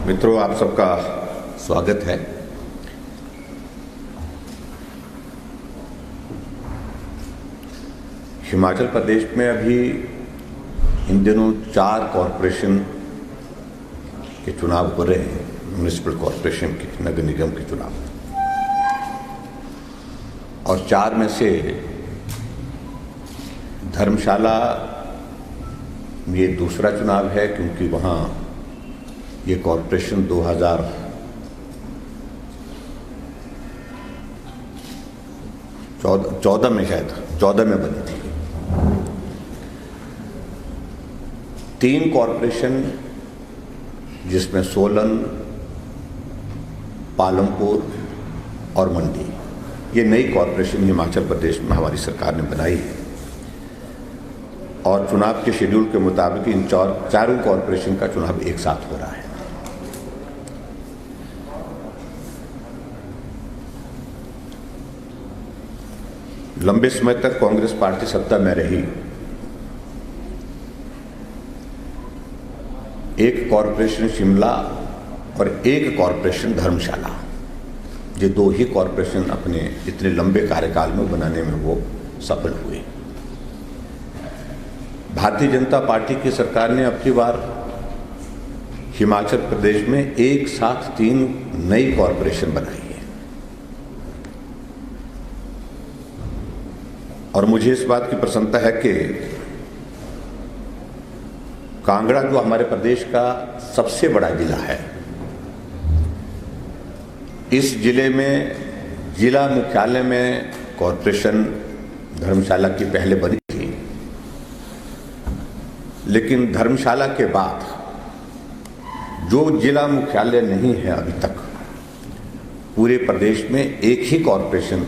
मित्रों, आप सबका स्वागत है। हिमाचल प्रदेश में अभी इन दिनों 4 कॉरपोरेशन के चुनाव हो रहे हैं, म्युनिसिपल कॉरपोरेशन के, नगर निगम के चुनाव, और 4 में से धर्मशाला ये दूसरा चुनाव है, क्योंकि वहाँ ये कॉरपोरेशन 2014 में, शायद 14 में बनी थी। 3 कॉरपोरेशन जिसमें सोलन, पालमपुर और मंडी, ये नई कॉरपोरेशन हिमाचल प्रदेश में हमारी सरकार ने बनाई है, और चुनाव के शेड्यूल के मुताबिक इन चारों कॉरपोरेशन का चुनाव एक साथ हो रहा है। लंबे समय तक कांग्रेस पार्टी सत्ता में रही। एक कॉरपोरेशन शिमला और एक कॉरपोरेशन धर्मशाला, ये 2 ही कॉरपोरेशन अपने इतने लंबे कार्यकाल में बनाने में वो सफल हुए। भारतीय जनता पार्टी की सरकार ने अब की बार हिमाचल प्रदेश में एक साथ 3 नई कॉरपोरेशन बनाई है, और मुझे इस बात की प्रसन्नता है कि कांगड़ा, जो हमारे प्रदेश का सबसे बड़ा जिला है, इस जिले में जिला मुख्यालय में कॉरपोरेशन धर्मशाला की पहले बनी थी, लेकिन धर्मशाला के बाद जो जिला मुख्यालय नहीं है अभी तक, पूरे प्रदेश में एक ही कॉरपोरेशन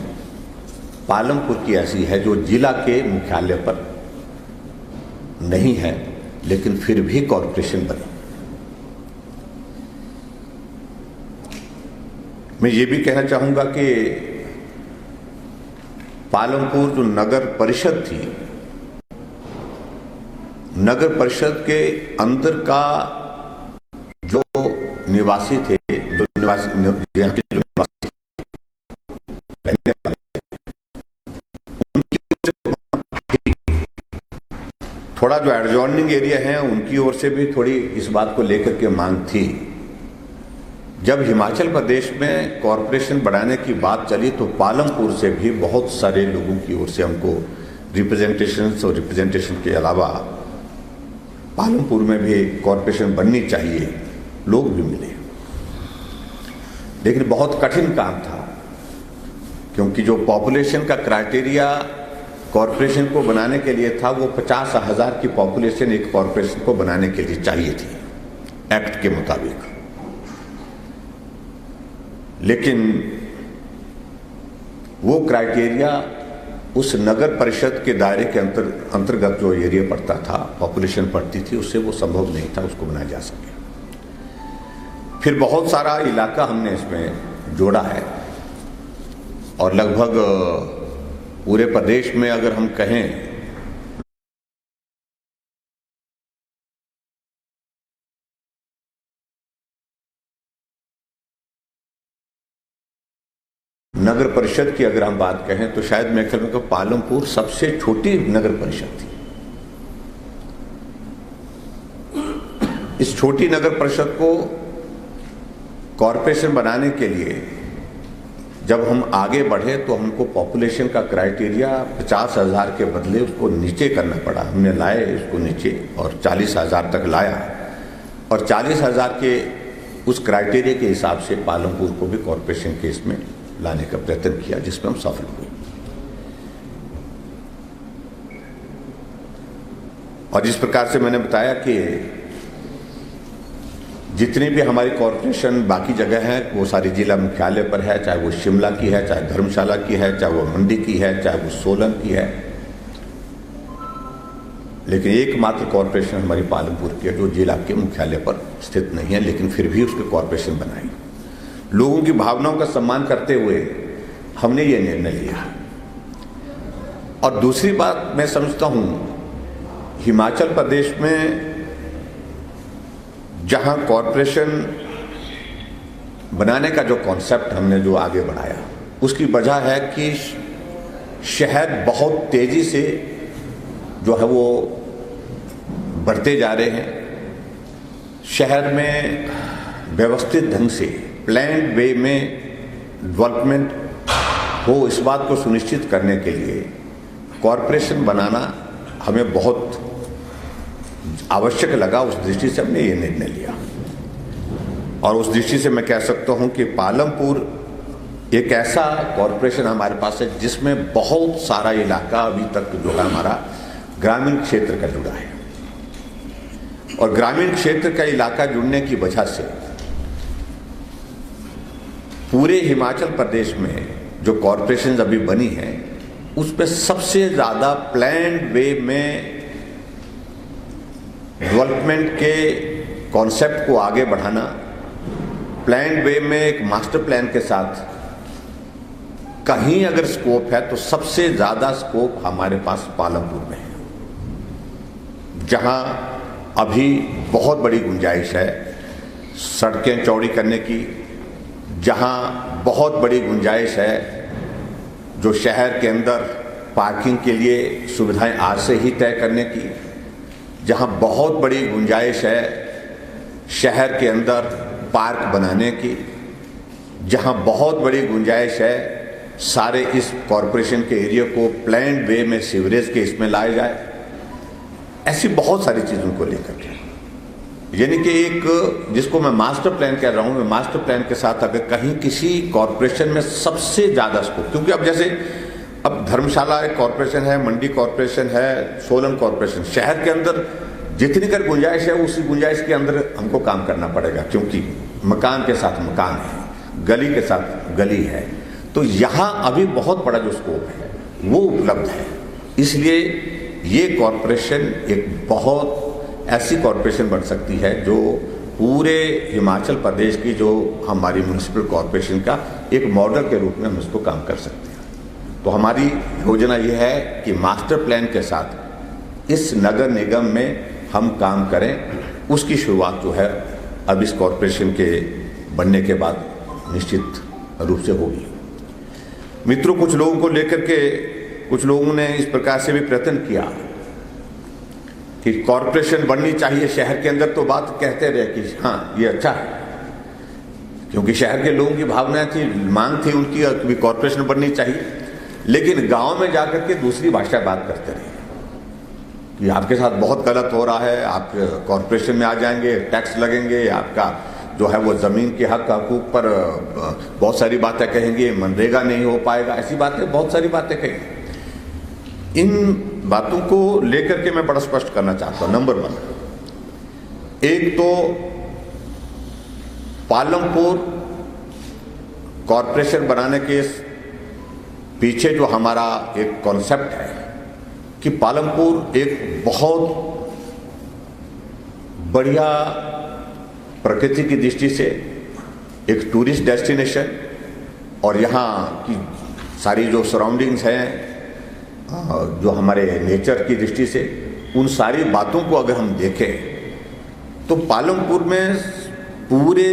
पालमपुर की ऐसी है जो जिला के मुख्यालय पर नहीं है, लेकिन फिर भी कॉरपोरेशन बनी। मैं ये भी कहना चाहूंगा कि पालमपुर जो नगर परिषद थी, नगर परिषद के अंदर का जो निवासी थे, जो निवासी थोड़ा जो एडजॉर्निंग एरिया है, उनकी ओर से भी थोड़ी इस बात को लेकर के मांग थी। जब हिमाचल प्रदेश में कॉरपोरेशन बढ़ाने की बात चली तो पालमपुर से भी बहुत सारे लोगों की ओर से हमको रिप्रेजेंटेशन के अलावा पालमपुर में भी कॉरपोरेशन बननी चाहिए, लोग भी मिले। लेकिन बहुत कठिन काम था, क्योंकि जो पॉपुलेशन का क्राइटेरिया कॉरपोरेशन को बनाने के लिए था, वो 50,000 की पॉपुलेशन एक कॉरपोरेशन को बनाने के लिए चाहिए थी एक्ट के मुताबिक। लेकिन वो क्राइटेरिया उस नगर परिषद के दायरे के अंतर्गत जो एरिया पड़ता था, पॉपुलेशन पड़ती थी, उससे वो संभव नहीं था उसको बनाया जा सके। फिर बहुत सारा इलाका हमने इसमें जोड़ा है, और लगभग पूरे प्रदेश में अगर हम कहें नगर परिषद की अगर हम बात कहें तो शायद मेरे ख्याल में पालमपुर सबसे छोटी नगर परिषद थी। इस छोटी नगर परिषद को कॉरपोरेशन बनाने के लिए जब हम आगे बढ़े तो हमको पॉपुलेशन का क्राइटेरिया 50,000 के बदले उसको नीचे करना पड़ा। हमने लाए इसको नीचे और 40,000 तक लाया, और 40,000 के उस क्राइटेरिया के हिसाब से पालमपुर को भी कॉरपोरेशन के इसमें लाने का प्रयत्न किया, जिसमें हम सफल हुए। और जिस प्रकार से मैंने बताया कि जितनी भी हमारी कॉरपोरेशन बाकी जगह है, वो सारी जिला मुख्यालय पर है, चाहे वो शिमला की है, चाहे धर्मशाला की है, चाहे वो मंडी की है, चाहे वो सोलन की है, लेकिन एकमात्र कॉरपोरेशन हमारी पालमपुर की है जो जिला के मुख्यालय पर स्थित नहीं है, लेकिन फिर भी उसके कॉरपोरेशन बनाई। लोगों की भावनाओं का सम्मान करते हुए हमने ये निर्णय लिया। और दूसरी बात मैं समझता हूँ, हिमाचल प्रदेश में जहां कॉरपोरेशन बनाने का जो कॉन्सेप्ट हमने जो आगे बढ़ाया, उसकी वजह है कि शहर बहुत तेजी से जो है वो बढ़ते जा रहे हैं। शहर में व्यवस्थित ढंग से प्लान्ड वे में डेवलपमेंट हो, इस बात को सुनिश्चित करने के लिए कॉरपोरेशन बनाना हमें बहुत आवश्यक लगा। उस दृष्टि से हमने ये निर्णय लिया और उस दृष्टि से मैं कह सकता हूं कि पालमपुर एक ऐसा कॉरपोरेशन हमारे पास है जिसमें बहुत सारा इलाका अभी तक जो है हमारा ग्रामीण क्षेत्र का जुड़ा है, और ग्रामीण क्षेत्र का इलाका जुड़ने की वजह से पूरे हिमाचल प्रदेश में जो कॉरपोरेशन अभी बनी है उसमें सबसे ज़्यादा प्लान्ड वे में डेवलपमेंट के कॉन्सेप्ट को आगे बढ़ाना, प्लान्ड वे में एक मास्टर प्लान के साथ कहीं अगर स्कोप है तो सबसे ज़्यादा स्कोप हमारे पास पालमपुर में है, जहां अभी बहुत बड़ी गुंजाइश है सड़कें चौड़ी करने की, जहां बहुत बड़ी गुंजाइश है जो शहर के अंदर पार्किंग के लिए सुविधाएं आज से ही तय करने की, जहां बहुत बड़ी गुंजाइश है शहर के अंदर पार्क बनाने की, जहां बहुत बड़ी गुंजाइश है सारे इस कॉरपोरेशन के एरिया को प्लान्ड वे में सीवरेज के इसमें लाया जाए। ऐसी बहुत सारी चीज़ों को लेकर के, यानी कि एक जिसको मैं मास्टर प्लान कह रहा हूं, मैं मास्टर प्लान के साथ अगर कहीं किसी कॉरपोरेशन में सबसे ज़्यादा स्कोप, क्योंकि अब जैसे अब धर्मशाला एक कॉरपोरेशन है, मंडी कॉरपोरेशन है, सोलन कॉरपोरेशन, शहर के अंदर जितनी कर गुंजाइश है उसी गुंजाइश के अंदर हमको काम करना पड़ेगा, क्योंकि मकान के साथ मकान है, गली के साथ गली है, तो यहाँ अभी बहुत बड़ा जो स्कोप है वो उपलब्ध है। इसलिए ये कॉरपोरेशन एक बहुत ऐसी कॉरपोरेशन बन सकती है जो पूरे हिमाचल प्रदेश की जो हमारी म्यूनिसिपल कॉरपोरेशन का एक मॉडल के रूप में हम इसको काम कर सकते हैं। तो हमारी योजना ये है कि मास्टर प्लान के साथ इस नगर निगम में हम काम करें, उसकी शुरुआत जो है अब इस कॉरपोरेशन के बनने के बाद निश्चित रूप से होगी। मित्रों, कुछ लोगों को लेकर के कुछ लोगों ने इस प्रकार से भी प्रयत्न किया कि कॉरपोरेशन बननी चाहिए शहर के अंदर, तो बात कहते रहे कि हाँ ये अच्छा है, क्योंकि शहर के लोगों की भावना थी, मांग थी उनकी कि कॉरपोरेशन बननी चाहिए, लेकिन गांव में जाकर के दूसरी भाषा बात करते रहे कि आपके साथ बहुत गलत हो रहा है, आप कॉरपोरेशन में आ जाएंगे, टैक्स लगेंगे, आपका जो है वो ज़मीन के हकूक़ पर बहुत सारी बातें कहेंगे, मनरेगा नहीं हो पाएगा, ऐसी बातें बहुत सारी बातें कहेंगे। इन बातों को लेकर के मैं बड़ा स्पष्ट करना चाहता हूँ। नंबर 1, एक तो पालमपुर कॉरपोरेशन बनाने के पीछे जो हमारा एक कॉन्सेप्ट है कि पालमपुर एक बहुत बढ़िया प्रकृति की दृष्टि से एक टूरिस्ट डेस्टिनेशन, और यहाँ की सारी जो सराउंडिंग्स हैं जो हमारे नेचर की दृष्टि से, उन सारी बातों को अगर हम देखें तो पालमपुर में पूरे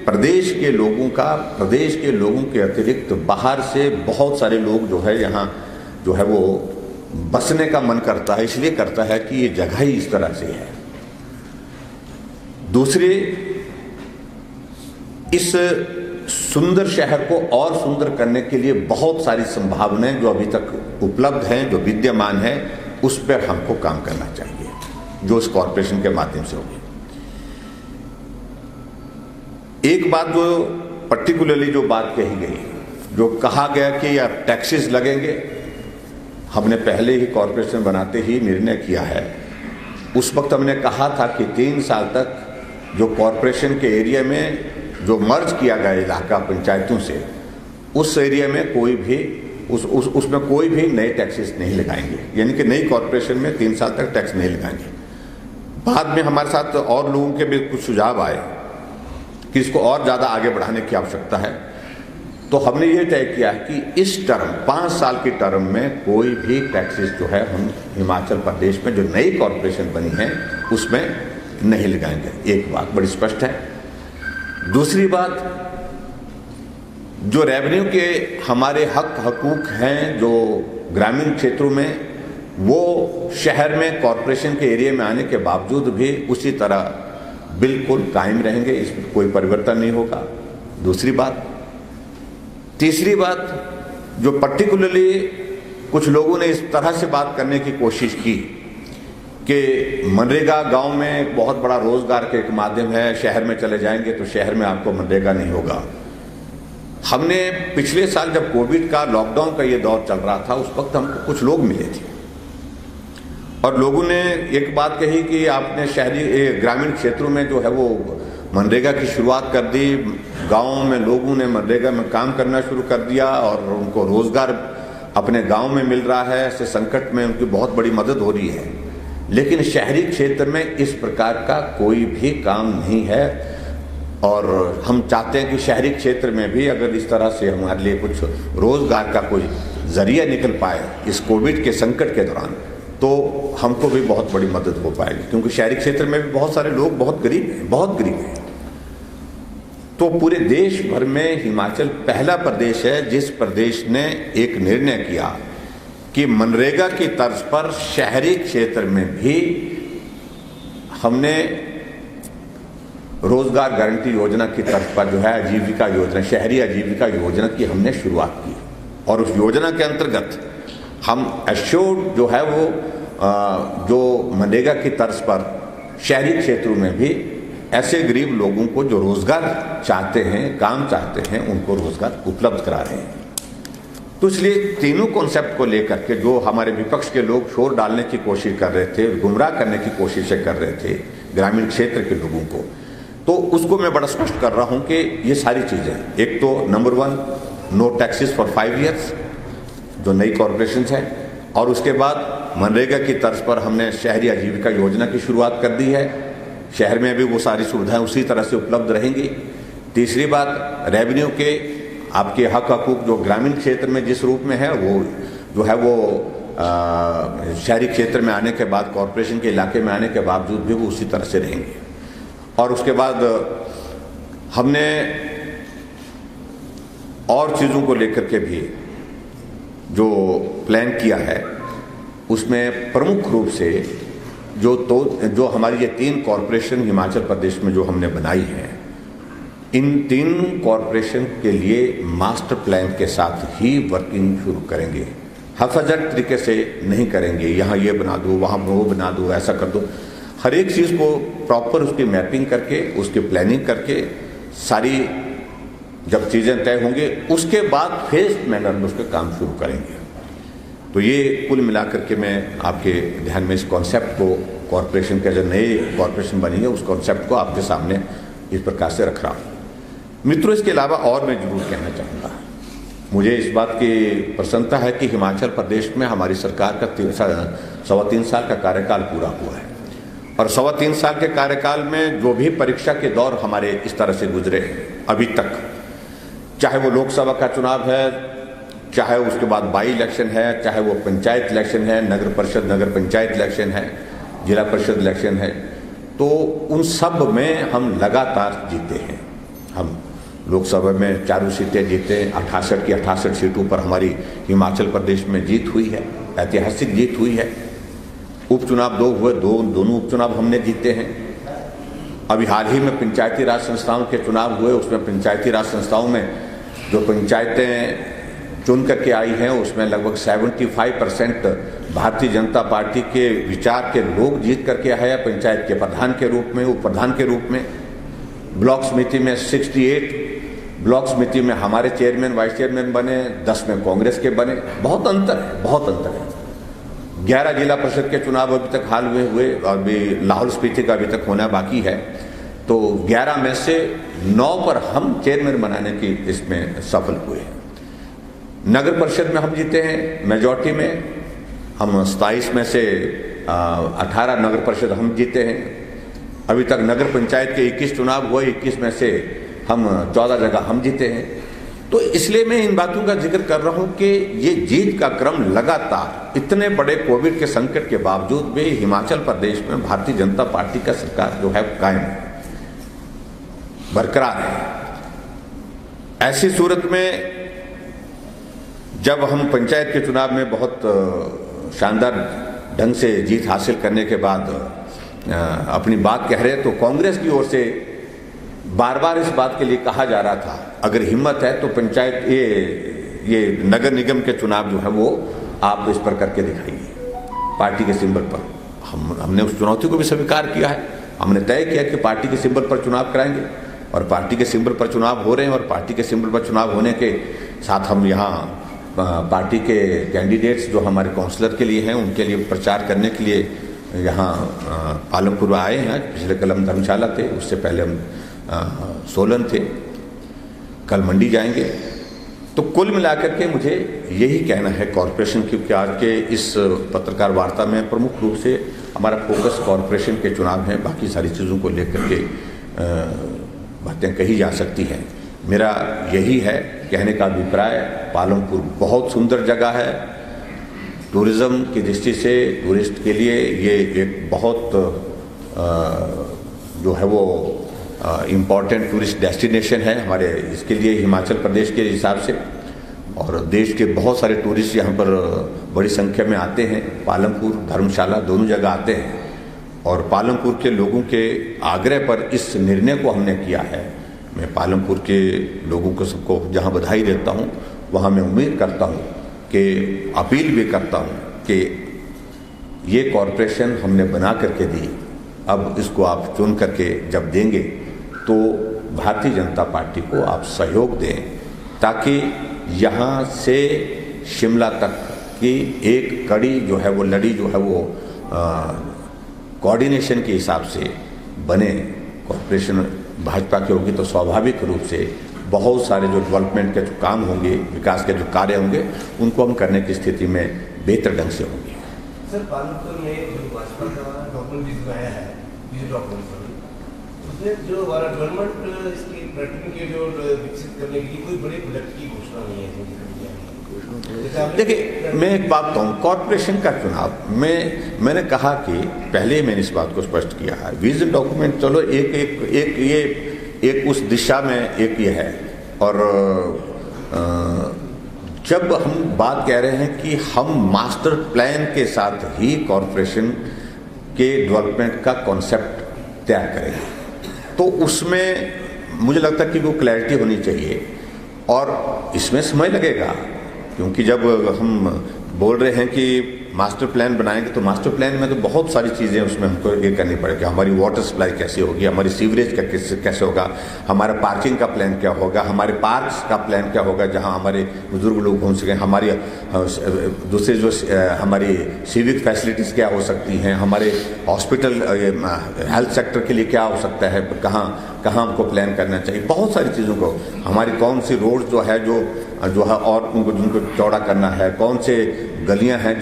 प्रदेश के लोगों के अतिरिक्त बाहर से बहुत सारे लोग जो है यहाँ जो है वो बसने का मन करता है, इसलिए करता है कि ये जगह ही इस तरह से है। दूसरे, इस सुंदर शहर को और सुंदर करने के लिए बहुत सारी संभावनाएं जो अभी तक उपलब्ध हैं, जो विद्यमान है, उस पर हमको काम करना चाहिए, जो इस कॉरपोरेशन के माध्यम से होगी। एक बात जो पर्टिकुलरली जो बात कही गई, जो कहा गया कि यार टैक्सेस लगेंगे, हमने पहले ही कॉरपोरेशन बनाते ही निर्णय किया है। उस वक्त हमने कहा था कि 3 साल तक जो कॉरपोरेशन के एरिया में जो मर्ज किया गया इलाका पंचायतों से, उस एरिया में कोई भी उसमें कोई भी नए टैक्सेस नहीं लगाएंगे, यानी कि नई कॉरपोरेशन में 3 साल तक टैक्स नहीं लगाएंगे। बाद में हमारे साथ और लोगों के भी कुछ सुझाव आए कि इसको और ज़्यादा आगे बढ़ाने की आवश्यकता है, तो हमने ये तय किया कि इस टर्म 5 साल की टर्म में कोई भी टैक्सेस जो है हम हिमाचल प्रदेश में जो नई कॉरपोरेशन बनी है उसमें नहीं लगाएंगे। एक बात बड़ी स्पष्ट है। दूसरी बात जो रेवेन्यू के हमारे हक हकूक हैं जो ग्रामीण क्षेत्रों में, वो शहर में कॉरपोरेशन के एरिया में आने के बावजूद भी उसी तरह बिल्कुल कायम रहेंगे, इसमें कोई परिवर्तन नहीं होगा। दूसरी बात, तीसरी बात, जो पर्टिकुलरली कुछ लोगों ने इस तरह से बात करने की कोशिश की कि मनरेगा गांव में एक बहुत बड़ा रोजगार का एक माध्यम है, शहर में चले जाएंगे तो शहर में आपको मनरेगा नहीं होगा। हमने पिछले साल जब कोविड का लॉकडाउन का ये दौर चल रहा था, उस वक्त हमको कुछ लोग मिले थे और लोगों ने एक बात कही कि आपने ग्रामीण क्षेत्रों में जो है वो मनरेगा की शुरुआत कर दी, गाँव में लोगों ने मनरेगा में काम करना शुरू कर दिया और उनको रोजगार अपने गांव में मिल रहा है, ऐसे संकट में उनकी बहुत बड़ी मदद हो रही है। लेकिन शहरी क्षेत्र में इस प्रकार का कोई भी काम नहीं है और हम चाहते हैं कि शहरी क्षेत्र में भी अगर इस तरह से हमारे लिए कुछ रोजगार का कोई जरिया निकल पाए इस कोविड के संकट के दौरान, तो हमको भी बहुत बड़ी मदद हो पाएगी, क्योंकि शहरी क्षेत्र में भी बहुत सारे लोग बहुत गरीब हैं। तो पूरे देश भर में हिमाचल पहला प्रदेश है जिस प्रदेश ने एक निर्णय किया कि मनरेगा की तर्ज पर शहरी क्षेत्र में भी हमने रोजगार गारंटी योजना की तर्ज पर जो है आजीविका योजना, शहरी आजीविका योजना की हमने शुरुआत की और उस योजना के अंतर्गत हम एश्योर्ड जो है वो जो मनरेगा की तर्ज पर शहरी क्षेत्रों में भी ऐसे गरीब लोगों को जो रोजगार चाहते हैं, काम चाहते हैं, उनको रोजगार उपलब्ध करा रहे हैं। तो इसलिए तीनों कॉन्सेप्ट को लेकर के जो हमारे विपक्ष के लोग शोर डालने की कोशिश कर रहे थे, गुमराह करने की कोशिशें कर रहे थे ग्रामीण क्षेत्र के लोगों को, तो उसको मैं बड़ा स्पष्ट कर रहा हूं कि ये सारी चीजें, एक तो number 1 no taxes for 5 years जो नई कॉरपोरेशन है, और उसके बाद मनरेगा की तर्ज पर हमने शहरी आजीविका योजना की शुरुआत कर दी है, शहर में भी वो सारी सुविधाएं उसी तरह से उपलब्ध रहेंगी। तीसरी बात, रेवेन्यू के आपके हक हकूक जो ग्रामीण क्षेत्र में जिस रूप में है वो जो है वो शहरी क्षेत्र में आने के बाद, कॉरपोरेशन के इलाके में आने के बावजूद भी वो उसी तरह से रहेंगे। और उसके बाद हमने और चीज़ों को लेकर के भी जो प्लान किया है उसमें प्रमुख रूप से जो हमारी ये 3 कॉरपोरेशन हिमाचल प्रदेश में जो हमने बनाई है, इन 3 कॉरपोरेशन के लिए मास्टर प्लान के साथ ही वर्किंग शुरू करेंगे। हाफाजत तरीके से नहीं करेंगे, यहाँ ये बना दो, वहाँ वो बना दो, ऐसा कर दो। हर एक चीज़ को प्रॉपर उसकी मैपिंग करके, उसकी प्लानिंग करके, सारी जब चीज़ें तय होंगी उसके बाद फेज मैनर में उसके काम शुरू करेंगे। तो ये कुल मिलाकर के मैं आपके ध्यान में इस कॉन्सेप्ट को, कॉरपोरेशन के जो नए कॉरपोरेशन बनी है उस कॉन्सेप्ट को आपके सामने इस प्रकार से रख रहा हूँ। मित्रों, इसके अलावा और मैं जरूर कहना चाहूँगा, मुझे इस बात की प्रसन्नता है कि हिमाचल प्रदेश में हमारी सरकार का 3.25 साल का कार्यकाल पूरा हुआ है और 3.25 साल के कार्यकाल में जो भी परीक्षा के दौर हमारे इस तरह से गुजरे अभी तक, चाहे वो लोकसभा का चुनाव है, चाहे उसके बाद बाई इलेक्शन है, चाहे वो पंचायत इलेक्शन है, नगर परिषद नगर पंचायत इलेक्शन है, जिला परिषद इलेक्शन है, तो उन सब में हम लगातार जीते हैं। हम लोकसभा में 4 सीटें जीते, 68 की 68 सीटों पर हमारी हिमाचल प्रदेश में जीत हुई है, ऐतिहासिक जीत हुई है। उपचुनाव 2 हुए, दोनों उपचुनाव हमने जीते हैं। अभी हाल ही में पंचायती राज संस्थाओं के चुनाव हुए, उसमें पंचायती राज संस्थाओं में जो पंचायतें चुन करके आई हैं उसमें लगभग 75% भारतीय जनता पार्टी के विचार के लोग जीत करके आए हैं, पंचायत के प्रधान के रूप में, उप प्रधान के रूप में। ब्लॉक समिति में 68 ब्लॉक समिति में हमारे चेयरमैन वाइस चेयरमैन बने, 10 में कांग्रेस के बने। बहुत अंतर है। 11 जिला परिषद के चुनाव अभी तक हाल में हुए और भी लाहौल स्पीति का अभी तक होना बाकी है, तो 11 में से 9 पर हम चेयरमैन बनाने की इसमें सफल हुए हैं। नगर परिषद में हम जीते हैं मेजॉरिटी में, हम 27 में से 18 नगर परिषद हम जीते हैं। अभी तक नगर पंचायत के 21 चुनाव हुए, 21 में से हम 14 जगह हम जीते हैं। तो इसलिए मैं इन बातों का जिक्र कर रहा हूं कि ये जीत का क्रम लगातार इतने बड़े कोविड के संकट के बावजूद भी हिमाचल प्रदेश में भारतीय जनता पार्टी का सरकार जो है कायम बरकरार है। ऐसी सूरत में जब हम पंचायत के चुनाव में बहुत शानदार ढंग से जीत हासिल करने के बाद अपनी बात कह रहे, तो कांग्रेस की ओर से बार बार इस बात के लिए कहा जा रहा था, अगर हिम्मत है तो पंचायत ये नगर निगम के चुनाव जो है वो आप इस पर करके दिखाइए पार्टी के सिंबल पर। हमने उस चुनौती को भी स्वीकार किया है। हमने तय किया कि पार्टी के सिंबल पर चुनाव कराएंगे, और पार्टी के सिंबल पर चुनाव हो रहे हैं। और पार्टी के सिंबल पर चुनाव होने के साथ हम यहाँ पार्टी के कैंडिडेट्स जो हमारे काउंसलर के लिए हैं उनके लिए प्रचार करने के लिए यहाँ पालमपुर आए हैं। पिछले कल हम धर्मशाला थे, उससे पहले हम सोलन थे, कल मंडी जाएंगे। तो कुल मिलाकर के मुझे यही कहना है कॉरपोरेशन की, कि आज के इस पत्रकार वार्ता में प्रमुख रूप से हमारा फोकस कॉरपोरेशन के चुनाव है। बाकी सारी चीज़ों को लेकर के बातें कही जा सकती हैं। मेरा यही है कहने का अभिप्राय, पालमपुर बहुत सुंदर जगह है। टूरिज़्म की दृष्टि से टूरिस्ट के लिए ये एक बहुत जो है वो इम्पॉर्टेंट टूरिस्ट डेस्टिनेशन है हमारे, इसके लिए हिमाचल प्रदेश के हिसाब से। और देश के बहुत सारे टूरिस्ट यहाँ पर बड़ी संख्या में आते हैं। पालमपुर, धर्मशाला दोनों जगह आते हैं। और पालमपुर के लोगों के आग्रह पर इस निर्णय को हमने किया है। मैं पालमपुर के लोगों को सबको जहाँ बधाई देता हूँ, वहाँ मैं उम्मीद करता हूँ कि अपील भी करता हूँ कि ये कॉरपोरेशन हमने बना करके दी, अब इसको आप चुन करके जब देंगे तो भारतीय जनता पार्टी को आप सहयोग दें, ताकि यहाँ से शिमला तक की एक कड़ी जो है वो लड़ी जो है वो कोऑर्डिनेशन के हिसाब से बने। कॉरपोरेशन भाजपा की होगी तो स्वाभाविक रूप से बहुत सारे जो डेवलपमेंट के जो काम होंगे, विकास के जो कार्य होंगे, उनको हम करने की स्थिति में बेहतर ढंग से होंगे। सर, पालमपुर में जो भाजपा का डॉक्यूमेंट जो आया है, उसमें जो हमारा डेवलपमेंट इसकी पर्यटन के जो विकसित करने के लिए कोई बड़े प्रोजेक्ट की घोषणा नहीं है। देखिए, मैं एक बात कहूँ, कॉरपोरेशन का चुनाव में मैंने कहा कि पहले मैंने इस बात को स्पष्ट किया है, विजन डॉक्यूमेंट चलो एक उस दिशा में एक ये है। और जब हम बात कह रहे हैं कि हम मास्टर प्लान के साथ ही कॉरपोरेशन के डेवलपमेंट का कॉन्सेप्ट तैयार करेंगे, तो उसमें मुझे लगता है कि वो क्लैरिटी होनी चाहिए। और इसमें समय लगेगा, क्योंकि जब हम बोल रहे हैं कि मास्टर प्लान बनाएंगे, तो मास्टर प्लान में तो बहुत सारी चीज़ें उसमें हमको ये करनी पड़ेगी। हमारी वाटर सप्लाई कैसे होगी, हमारी सीवरेज का कैसे होगा, हमारा पार्किंग का प्लान क्या होगा, हमारे पार्क्स का प्लान क्या होगा जहां हमारे बुजुर्ग लोग घूम सकें, हमारी दूसरे जो हमारी सिविक फैसिलिटीज़ क्या हो सकती हैं, हमारे हॉस्पिटल हेल्थ सेक्टर के लिए क्या हो सकता है, कहाँ हमको प्लान करना चाहिए। बहुत सारी चीज़ों को, हमारी कौन सी रोड जो है और उनको जिनको चौड़ा करना है, कौन से गलियां हैं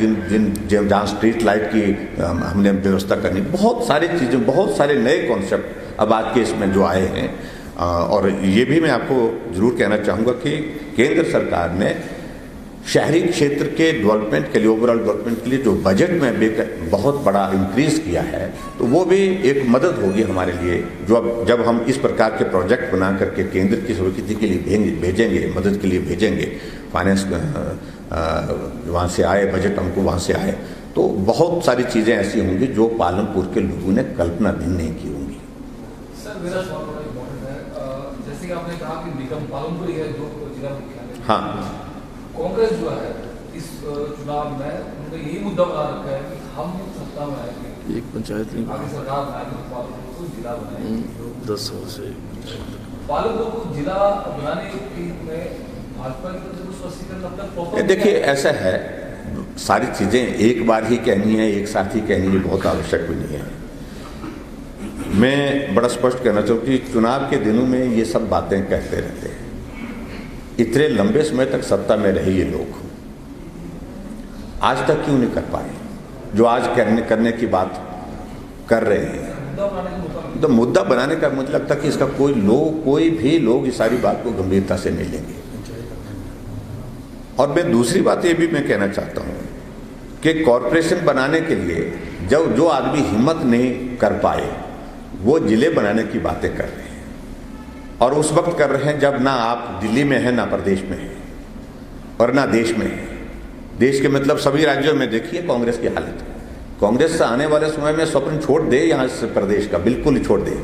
जहाँ स्ट्रीट लाइट की हमने व्यवस्था करनी, बहुत सारी चीज़ें, बहुत सारे नए कॉन्सेप्ट अब आज के इसमें जो आए हैं। और ये भी मैं आपको ज़रूर कहना चाहूँगा कि केंद्र सरकार ने शहरी क्षेत्र के डेवलपमेंट के लिए, ओवरऑल डेवलपमेंट के लिए जो बजट में बहुत बड़ा इंक्रीज किया है, तो वो भी एक मदद होगी हमारे लिए। जब हम इस प्रकार के प्रोजेक्ट बना करके केंद्र की स्वीकृति के लिए भेजेंगे, मदद के लिए भेजेंगे, फाइनेंस वहाँ से आए, बजट हमको वहाँ से आए, तो बहुत सारी चीज़ें ऐसी होंगी जो पालमपुर के लोगों ने कल्पना भी नहीं की होंगी। सर, मेरा सवाल बड़ा इम्पोर्टेंट है, जैसे कि आपने कहा कि निगम पालमपुर है जो जिला मुख्यालय, हाँ, कांग्रेस जो है इस चुनाव में उन्होंने यही मुद्दा बना रखा है कि हम सत्ता में आएंगे, एक पंचायत आगे सरकार में आएंगे, पालमपुर को जिला बनाएंगे। 10 साल से पालमपुर को जिला बनाने में भाजपा की तरफ से स्पष्टीकरण अब तक। देखिए, ऐसा है, सारी चीज़ें एक बार ही कहनी है, एक साथ ही कहनी है, बहुत आवश्यक भी नहीं है। मैं बड़ा स्पष्ट कहना चाहूँ कि चुनाव के दिनों में ये सब बातें कहते रहते हैं। इतने लंबे समय तक सत्ता में रहे ये लोग, आज तक क्यों नहीं कर पाए जो आज करने की बात कर रहे हैं। तो मुद्दा बनाने का मुझे लगता है कि इसका कोई भी लोग इस सारी बात को गंभीरता से नहीं लेंगे। और मैं दूसरी बात ये भी मैं कहना चाहता हूँ कि कॉरपोरेशन बनाने के लिए जो आदमी हिम्मत नहीं कर पाए, वो जिले बनाने की बातें कर रहे हैं। और उस वक्त कर रहे हैं जब ना आप दिल्ली में हैं ना प्रदेश में हैं और ना देश में हैं। देश के मतलब सभी राज्यों में देखिए कांग्रेस की हालत। कांग्रेस से आने वाले समय में स्वप्न छोड़ दे यहाँ से प्रदेश का, बिल्कुल ही छोड़ दे,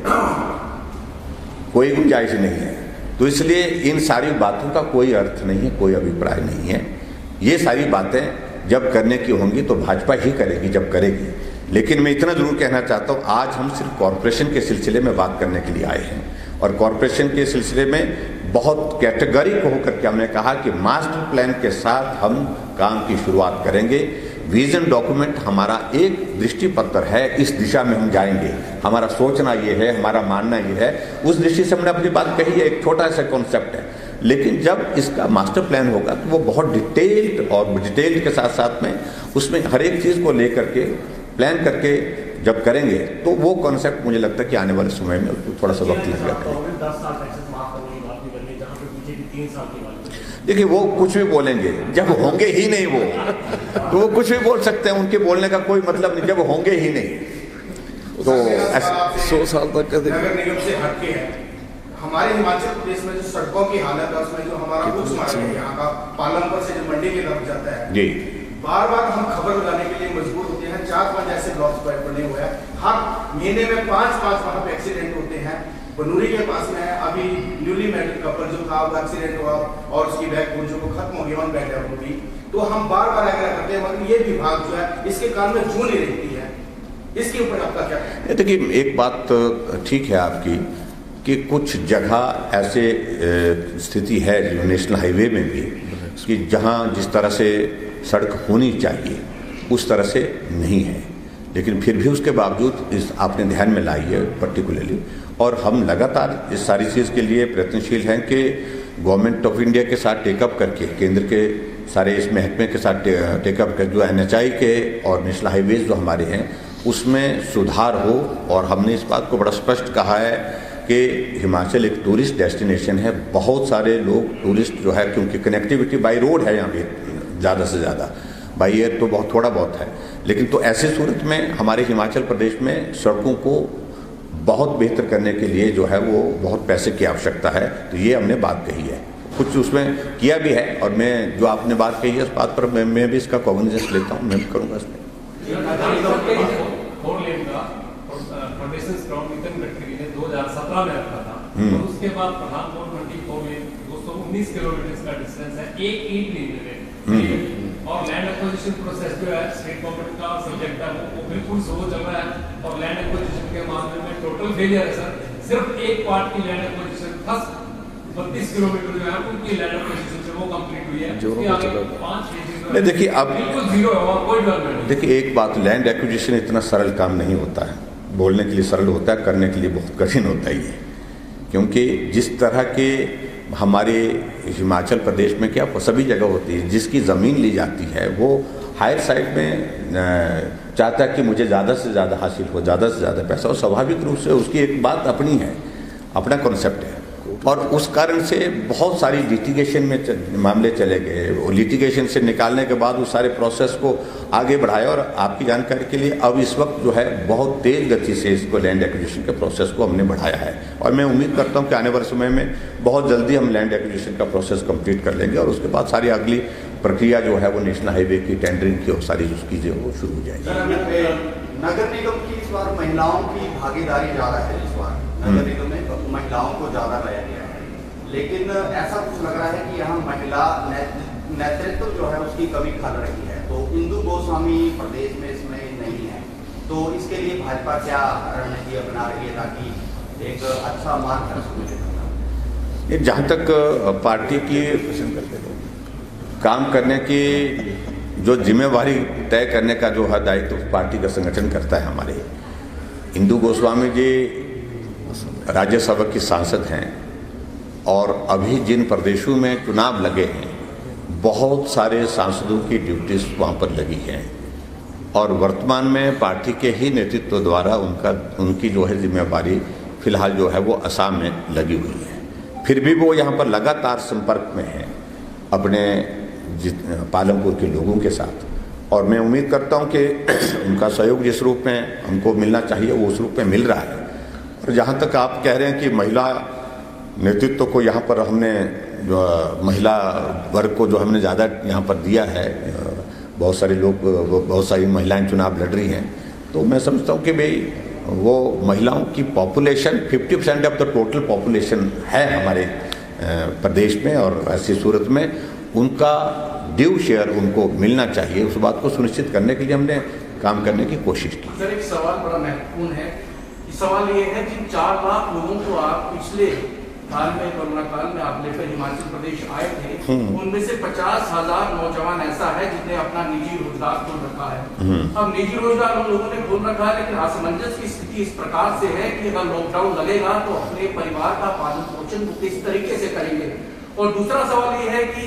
कोई गुंजाइश नहीं है। तो इसलिए इन सारी बातों का कोई अर्थ नहीं है, कोई अभिप्राय नहीं है। ये सारी बातें जब करने की होंगी तो भाजपा ही करेगी जब करेगी। लेकिन मैं इतना जरूर कहना चाहता हूँ, आज हम सिर्फ कॉरपोरेशन के सिलसिले में बात करने के लिए आए हैं और कॉरपोरेशन के सिलसिले में बहुत कैटेगरिक होकर के हमने कहा कि मास्टर प्लान के साथ हम काम की शुरुआत करेंगे। विजन डॉक्यूमेंट हमारा एक दृष्टि पत्र है, इस दिशा में हम जाएंगे, हमारा सोचना ये है, हमारा मानना ये है। उस दृष्टि से हमने अपनी बात कही है, एक छोटा सा कॉन्सेप्ट है। लेकिन जब इसका मास्टर प्लान होगा तो वो बहुत डिटेल्ड के साथ साथ में उसमें हर एक चीज़ को लेकर के प्लान करके जब करेंगे तो वो कॉन्सेप्ट मुझे लगता है कि आने वाले समय में उसको थोड़ा सा वक्त लगेगा। देखिए वो कुछ भी बोलेंगे, जब होंगे ही नहीं वो तो वो कुछ भी बोल सकते हैं, उनके बोलने का कोई मतलब नहीं, जब होंगे ही नहीं तो 100 साल तक नगर निगम से हटके है। हमारे हिमाचल प्रदेश में जो सड़कों की हालत है उसमें जो हमारा उच्च मार्ग है यहाँ का पालमपुर से जो मंडी की तरफ जाता है जी, बार बार हम खबर लगाने के लिए मजबूर होते हैं। 4-5 ऐसे ब्लॉक्स बने हुए हैं, हर महीने में 5-5 वहाँ पे एक्सीडेंट होते हैं। बनूरी के पास में है, अभी न्यूली मैरिड कपल जो था वो एक्सीडेंट हुआ और उसकी बैक बोन जो खत्म हो गई, ऑन बैक डेथ हो गई। तो हम बार बार आग्रह करते हैं, मगर ये विभाग जो है इसके काम में जून नहीं रहती है। इसके ऊपर आपका क्या कहना है? देखिए एक बात ठीक है आपकी कि कुछ जगह ऐसे स्थिति है जो नेशनल हाईवे में भी कि जहाँ जिस तरह से सड़क होनी चाहिए उस तरह से नहीं है, लेकिन फिर भी उसके बावजूद इस आपने ध्यान में लाई है पर्टिकुलरली। और हम लगातार इस सारी चीज़ के लिए प्रयत्नशील हैं कि गवर्नमेंट ऑफ इंडिया के साथ टेकअप करके, केंद्र के सारे इस महकमे के साथ टेकअप कर जो NHI के और नेशनल हाईवेज जो हमारे हैं उसमें सुधार हो। और हमने इस बात को बड़ा स्पष्ट कहा है कि हिमाचल एक टूरिस्ट डेस्टिनेशन है। बहुत सारे लोग टूरिस्ट जो है, क्योंकि कनेक्टिविटी बाई रोड है यहाँ पे ज़्यादा से ज़्यादा, बाई एयर तो बहुत थोड़ा बहुत है, लेकिन तो ऐसे सूरत में हमारे हिमाचल प्रदेश में सड़कों को बहुत बेहतर करने के लिए जो है वो बहुत पैसे की आवश्यकता है। तो ये हमने बात कही है, कुछ उसमें किया भी है। और मैं जो आपने बात कही है उस बात पर मैं भी इसका कॉग्निजेंस लेता हूँ, मैं भी करूँगा इसमें। और उसके बाद प्रधानमंत्री 4 लेन 219 किलोमीटर का डिस्टेंस है, एक ईंट नहीं मिले। और लैंड एक्विजिशन प्रोसेस जो है स्टेट गवर्नमेंट का सब्जेक्ट है वो बिल्कुल स्लो चल रहा है और लैंड एक्विजिशन के मामले में टोटल फेलियर है सर। सिर्फ एक पार्ट की लैंड एक्विजिशन 32 किलोमीटर जो है उनकी लैंड एक्विजिशन से वो कंप्लीट हुई है। उसके आगे 5 नहीं देखिए अब बिल्कुल जीरो है, कोई डेवलपमेंट नहीं। देखिए एक बात, लैंड एक्विजिशन इतना सरल काम नहीं होता है, बोलने के लिए सरल होता है, करने के लिए बहुत कठिन होता ही है। क्योंकि जिस तरह के हमारे हिमाचल प्रदेश में क्या सभी जगह होती है, जिसकी ज़मीन ली जाती है वो हायर साइड में चाहता है कि मुझे ज़्यादा से ज़्यादा हासिल हो, ज़्यादा से ज़्यादा पैसा। और स्वाभाविक रूप से उसकी एक बात अपनी है, अपना कॉन्सेप्ट है, और उस कारण से बहुत सारी लिटिगेशन में मामले चले गए। लिटिगेशन से निकालने के बाद उस सारे प्रोसेस को आगे बढ़ाया। और आपकी जानकारी के लिए अब इस वक्त जो है बहुत तेज़ गति से इसको लैंड एक्विजिशन के प्रोसेस को हमने बढ़ाया है। और मैं उम्मीद करता हूं कि आने वाले समय में बहुत जल्दी हम लैंड एक्विजिशन का प्रोसेस कंप्लीट कर लेंगे और उसके बाद सारी अगली प्रक्रिया जो है वो नेशनल हाईवे की टेंडरिंग की और सारी उसकी जो वो शुरू हो जाएगी। नगर निगम की इस बार महिलाओं की भागीदारी ज़्यादा है। इस बार नगर निगम में महिलाओं को ज़्यादा लाया गया है, लेकिन ऐसा कुछ लग रहा है कि यहाँ महिला नेतृत्व जो है उसकी कमी खल रही है। तो इंदु गोस्वामी प्रदेश में इसमें नहीं है, तो इसके लिए भाजपा क्या रणनीति बना रही है ताकि एक अच्छा मार्गदर्शन मिले? जहाँ तक पार्टी की काम करने की जो जिम्मेवारी तय करने का जो है दायित्व पार्टी का संगठन करता है, हमारे इंदु गोस्वामी जी राज्यसभा की सांसद हैं और अभी जिन प्रदेशों में चुनाव लगे हैं बहुत सारे सांसदों की ड्यूटीज वहाँ पर लगी हैं और वर्तमान में पार्टी के ही नेतृत्व द्वारा उनकी जो है जिम्मेवारी फिलहाल जो है वो असम में लगी हुई है। फिर भी वो यहाँ पर लगातार संपर्क में है अपने पालमपुर के लोगों के साथ, और मैं उम्मीद करता हूँ कि उनका सहयोग जिस रूप में हमको मिलना चाहिए वो उस रूप में मिल रहा है। और जहाँ तक आप कह रहे हैं कि महिला नेतृत्व को यहाँ पर हमने जो महिला वर्ग को जो हमने ज़्यादा यहाँ पर दिया है, बहुत सारे लोग, बहुत सारी महिलाएं चुनाव लड़ रही हैं, तो मैं समझता हूँ कि भाई वो महिलाओं की population 50% of the total population है हमारे प्रदेश में, और ऐसी सूरत में उनका ड्यू शेयर उनको मिलना चाहिए। उस बात को सुनिश्चित करने के लिए हमने काम करने की कोशिश की। सर, एक सवाल बड़ा महत्वपूर्ण है। सवाल ये है कि 4 लाख लोगों को आप पिछले काल में, कोरोना काल में आप लेकर हिमाचल प्रदेश आए थे, उनमें से 50,000 नौजवान ऐसा है जिसने अपना निजी रोजगार खोल रखा है। अब निजी रोजगार उन लोगों ने खोल रखा है, लेकिन असमंजस की स्थिति इस प्रकार से है कि अगर लॉकडाउन लगेगा तो अपने परिवार का पालन पोषण किस तरीके से करेंगे। और दूसरा सवाल ये है कि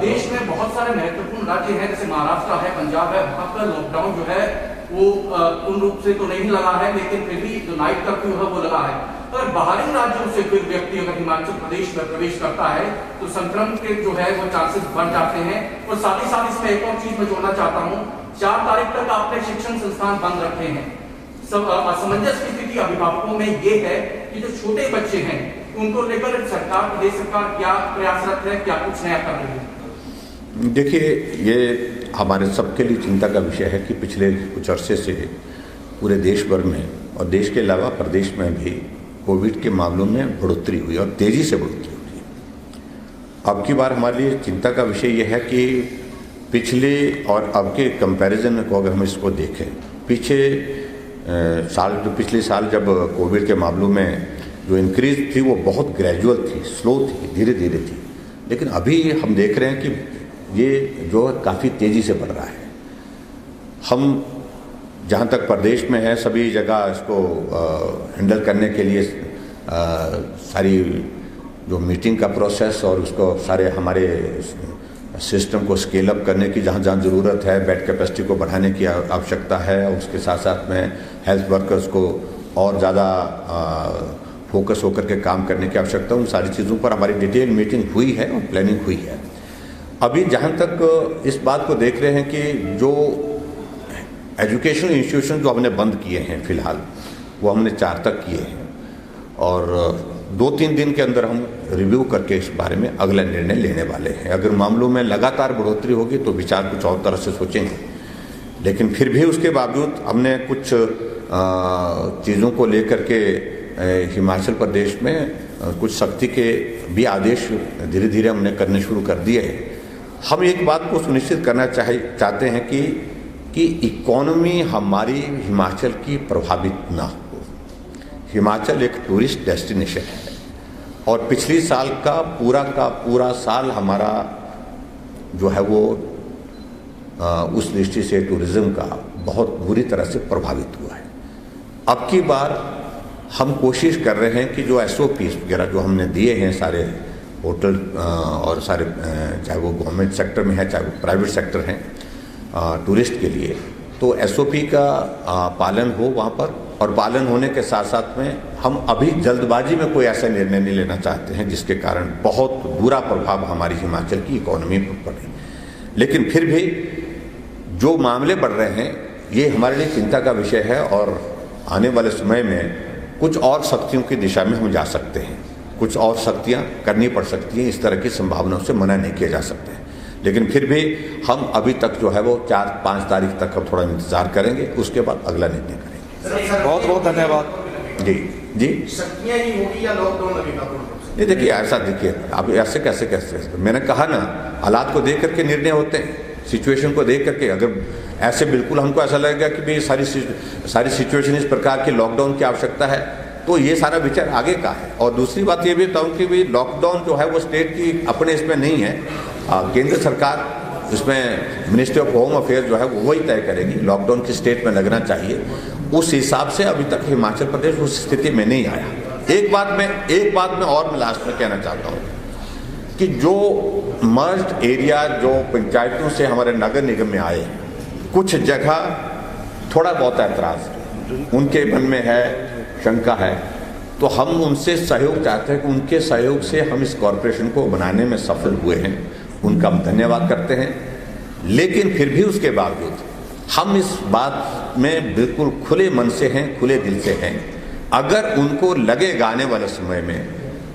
देश में बहुत सारे महत्वपूर्ण राज्य हैं, जैसे महाराष्ट्र है, पंजाब है, वहां पर लॉकडाउन जो है वो पूर्ण रूप से तो नहीं लगा है, लेकिन फिर भी जो नाइट कर्फ्यू है वो लगा है। अगर बाहरी राज्यों से फिर व्यक्ति अगर हिमाचल प्रदेश में प्रवेश करता है तो संक्रमण के जो है वो चांसेस बढ़ जाते हैं। और साथ ही साथ इसमें एक और चीज मैं जोड़ना चाहता हूँ, 4 तारीख तक आपने शिक्षण संस्थान बंद रखे हैं। सब असमंजस की स्थिति अभिभावकों में ये है कि जो छोटे बच्चे हैं उनको लेकर सरकार, प्रदेश सरकार क्या प्रयासरत है, क्या कुछ नया कर रही है? देखिए, ये हमारे सबके लिए चिंता का विषय है कि पिछले कुछ अरसे से पूरे देश भर में और देश के अलावा प्रदेश में भी कोविड के मामलों में बढ़ोतरी हुई और तेज़ी से बढ़ोतरी हुई। अब की बार हमारे लिए चिंता का विषय यह है कि पिछले और अब के कंपैरिजन में अगर हम इसको देखें, पिछले साल जब कोविड के मामलों में जो इंक्रीज थी वो बहुत ग्रेजुअल थी, स्लो थी, धीरे धीरे थी, लेकिन अभी हम देख रहे हैं कि ये जो काफ़ी तेज़ी से बढ़ रहा है। हम जहाँ तक प्रदेश में है सभी जगह इसको हैंडल करने के लिए सारी जो मीटिंग का प्रोसेस और उसको सारे हमारे सिस्टम को स्केल अप करने की जहाँ जहाँ ज़रूरत है, बेड कैपेसिटी को बढ़ाने की आवश्यकता है, उसके साथ साथ में हेल्थ वर्कर्स को और ज़्यादा फोकस होकर के काम करने की आवश्यकता, उन सारी चीज़ों पर हमारी डिटेल मीटिंग हुई है और प्लानिंग हुई है। अभी जहाँ तक इस बात को देख रहे हैं कि जो एजुकेशनल इंस्टीट्यूशन जो हमने बंद किए हैं फ़िलहाल, वो हमने 4 तक किए हैं और 2-3 दिन के अंदर हम रिव्यू करके इस बारे में अगला निर्णय लेने वाले हैं। अगर मामलों में लगातार बढ़ोतरी होगी तो विचार कुछ और तरह से सोचेंगे, लेकिन फिर भी उसके बावजूद हमने कुछ चीज़ों को लेकर के हिमाचल प्रदेश में कुछ सख्ती के भी आदेश धीरे धीरे हमने करने शुरू कर दिए हैं। हम एक बात को सुनिश्चित करना चाहते हैं कि इकोनॉमी हमारी हिमाचल की प्रभावित ना हो। हिमाचल एक टूरिस्ट डेस्टिनेशन है और पिछली साल का पूरा साल हमारा जो है वो उस दृष्टि से टूरिज्म का बहुत बुरी तरह से प्रभावित हुआ है। अब की बार हम कोशिश कर रहे हैं कि जो SOPs वगैरह जो हमने दिए हैं सारे होटल और सारे चाहे वो गवर्नमेंट सेक्टर में है चाहे वो प्राइवेट सेक्टर हैं टूरिस्ट के लिए, तो SOP का पालन हो वहाँ पर। और पालन होने के साथ साथ में हम अभी जल्दबाजी में कोई ऐसा निर्णय नहीं लेना चाहते हैं जिसके कारण बहुत बुरा प्रभाव हमारी हिमाचल की इकोनॉमी पर पड़े। लेकिन फिर भी जो मामले बढ़ रहे हैं ये हमारे लिए चिंता का विषय है और आने वाले समय में कुछ और सख्तियों की दिशा में हम जा सकते हैं, कुछ और सख्तियाँ करनी पड़ सकती हैं। इस तरह की संभावनाओं से मना नहीं किया जा सकता है, लेकिन फिर भी हम अभी तक जो है वो 4-5 तारीख तक हम थोड़ा इंतजार करेंगे, उसके बाद अगला निर्णय करेंगे। बहुत बहुत धन्यवाद। जी शक्तियाँ ही होगी या लॉकडाउन लगेगा? नहीं, देखिए ऐसा देखिए आप ऐसे कैसे मैंने कहा ना, हालात को देख करके निर्णय होते हैं, सिचुएशन को देख करके। अगर ऐसे बिल्कुल हमको ऐसा लगेगा कि भाई सारी सिचुएशन इस प्रकार की लॉकडाउन की आवश्यकता है तो ये सारा विचार आगे का है। और दूसरी बात ये भी बताऊँ कि भाई लॉकडाउन जो है वो स्टेट की अपने इसमें नहीं है, केंद्र सरकार इसमें मिनिस्ट्री ऑफ होम अफेयर जो है वो वही तय करेगी लॉकडाउन किस स्टेट में लगना चाहिए। उस हिसाब से अभी तक हिमाचल प्रदेश उस स्थिति में नहीं आया। एक बात में और मैं लास्ट में कहना चाहता हूँ कि जो मर्ज्ड एरिया जो पंचायतों से हमारे नगर निगम में आए, कुछ जगह थोड़ा बहुत ऐतराज उनके मन में है, शंका है, तो हम उनसे सहयोग चाहते हैं कि उनके सहयोग से हम इस कॉरपोरेशन को बनाने में सफल हुए हैं, उनका हम धन्यवाद करते हैं। लेकिन फिर भी उसके बावजूद हम इस बात में बिल्कुल खुले मन से हैं, खुले दिल से हैं। अगर उनको लगेगा आने वाले समय में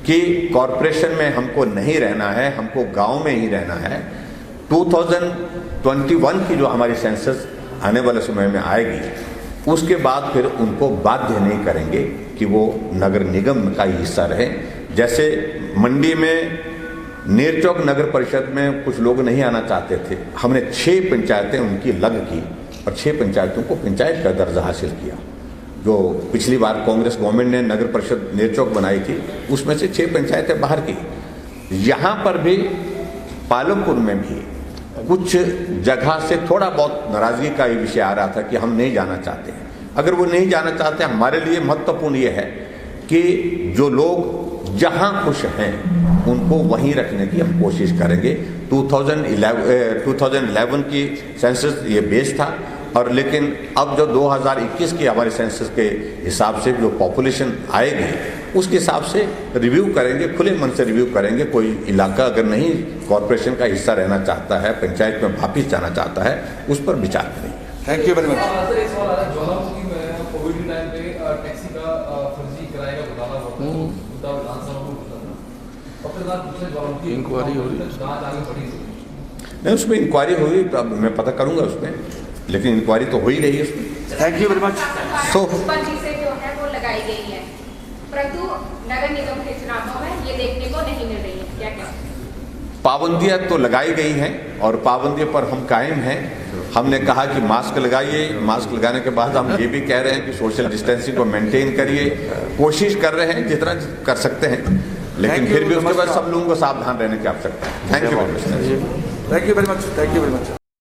कि कॉरपोरेशन में हमको नहीं रहना है, हमको गांव में ही रहना है। 2021 की जो हमारी सेंसस आने वाले समय में आएगी, उसके बाद फिर उनको बाध्य नहीं करेंगे कि वो नगर निगम का ही हिस्सा रहे। जैसे मंडी में नेरचौक नगर परिषद में कुछ लोग नहीं आना चाहते थे, हमने 6 पंचायतें उनकी लग की और 6 पंचायतों को पंचायत का दर्जा हासिल किया। जो पिछली बार कांग्रेस गवर्नमेंट ने नगर परिषद नेरचौक बनाई थी, उसमें से 6 पंचायतें बाहर की। यहाँ पर भी पालमपुर में भी कुछ जगह से थोड़ा बहुत नाराजगी का ये विषय आ रहा था कि हम नहीं जाना चाहते हैं। अगर वो नहीं जाना चाहते, हमारे लिए महत्वपूर्ण ये है कि जो लोग जहां खुश हैं उनको वहीं रखने की हम कोशिश करेंगे। 2011 की सेंसस ये बेस था, और लेकिन अब जो 2021 की हमारे सेंसस के हिसाब से जो पॉपुलेशन आएगी, उसके हिसाब से रिव्यू करेंगे, खुले मन से रिव्यू करेंगे। कोई इलाका अगर नहीं कॉरपोरेशन का हिस्सा रहना चाहता है, पंचायत में वापिस जाना चाहता है, उस पर विचार करेंगे। Thank you very much. Sir, एक सवाल आ रहा है, ज्वालामुखी में कोविड के टाइम पे टैक्सी का फर्जी किराए का घोटाला हुआ था, मुद्दा विधानसभा में उठा था। पत्रकार पूछे ज्वालामुखी इंक्वायरी हो रही है, जांच आगे बढ़ी नहीं, उसमें इंक्वायरी हुई तो अब मैं पता करूंगा उसमें, लेकिन इंक्वायरी तो हो ही रही है उसमें। Thank you very much. से जो है वो लगाई गई है, परंतु नगर निगम के चुनावों में ये देखने को नहीं मिल रही है, क्या क्या पाबंदियां तो लगाई गई हैं और पाबंदियों पर हम कायम हैं। हमने कहा कि मास्क लगाइए, मास्क लगाने के बाद हम ये भी कह रहे हैं कि सोशल डिस्टेंसिंग को मेंटेन करिए। कोशिश कर रहे हैं जितना कर सकते हैं, लेकिन फिर भी उसके बाद सब लोगों को सावधान रहने की आवश्यकता है। Thank you very much. Thank you very much. Thank you very much.